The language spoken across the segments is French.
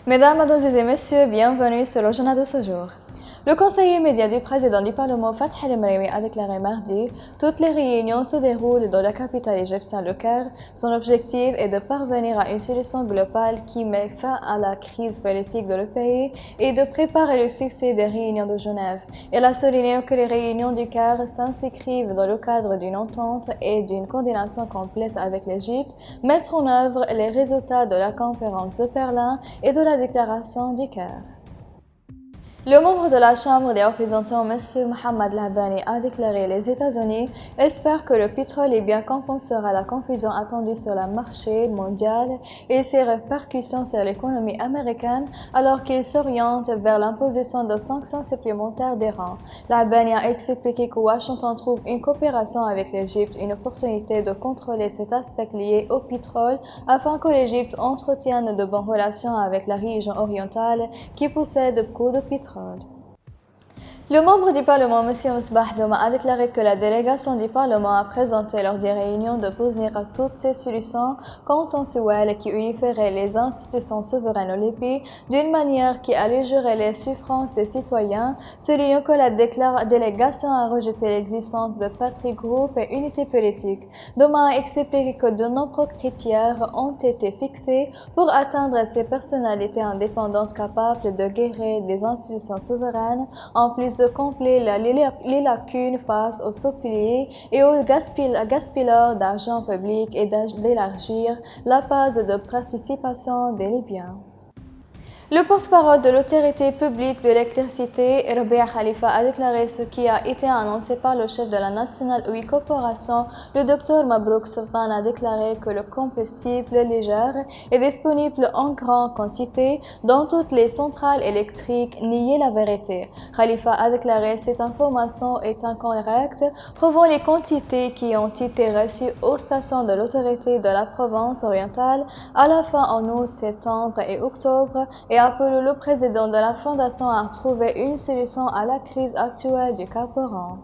Mesdames, Mademoiselles et Messieurs, bienvenue sur le journal de ce jour. Le conseiller immédiat du président du Parlement, Fathi El-Mrimi, a déclaré mardi « Toutes les réunions se déroulent dans la capitale égyptienne, le Caire. Son objectif est de parvenir à une solution globale qui met fin à la crise politique de le pays et de préparer le succès des réunions de Genève. » Il a souligné que les réunions du Caire s'inscrivent dans le cadre d'une entente et d'une coordination complète avec l'Égypte, mettre en œuvre les résultats de la conférence de Berlin et de la déclaration du Caire. Le membre de la Chambre des représentants, M. Mohamed Labani, a déclaré les États-Unis espèrent que le pétrole libyen compensera la confusion attendue sur le marché mondial et ses répercussions sur l'économie américaine alors qu'il s'oriente vers l'imposition de sanctions supplémentaires d'Iran. Labani a expliqué que Washington trouve une coopération avec l'Égypte une opportunité de contrôler cet aspect lié au pétrole afin que l'Égypte entretienne de bonnes relations avec la région orientale qui possède beaucoup de pétrole. Le membre du Parlement, M. Misbah Douma, a déclaré que la délégation du Parlement a présenté lors des réunions de parvenir à toutes ces solutions consensuelles qui unifieraient les institutions souveraines au Libye d'une manière qui allégerait les souffrances des citoyens, soulignant que la délégation a rejeté l'existence de patrie groupe et unité politique. Douma a expliqué que de nombreux critères ont été fixés pour atteindre ces personnalités indépendantes capables de guérir des institutions souveraines, en plus de combler les lacunes face aux sous-piliers et aux gaspilleurs d'argent public et d'élargir la base de participation des Libyens. Le porte-parole de l'autorité publique de l'électricité, Rabia Khalifa, a déclaré ce qui a été annoncé par le chef de la National Oil Corporation, le Dr Mabrouk Sultan, a déclaré que le combustible léger est disponible en grande quantité dans toutes les centrales électriques, nier la vérité. Khalifa a déclaré cette information est incorrecte, prouvant les quantités qui ont été reçues aux stations de l'autorité de la Provence orientale à la fin en août, septembre et octobre et appelé le président de la Fondation à trouver une solution à la crise actuelle du carburant.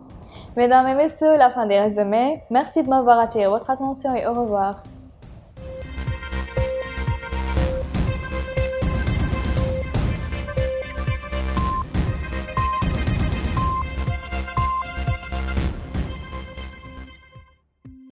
Mesdames et messieurs, la fin des résumés. Merci de m'avoir attiré votre attention et au revoir.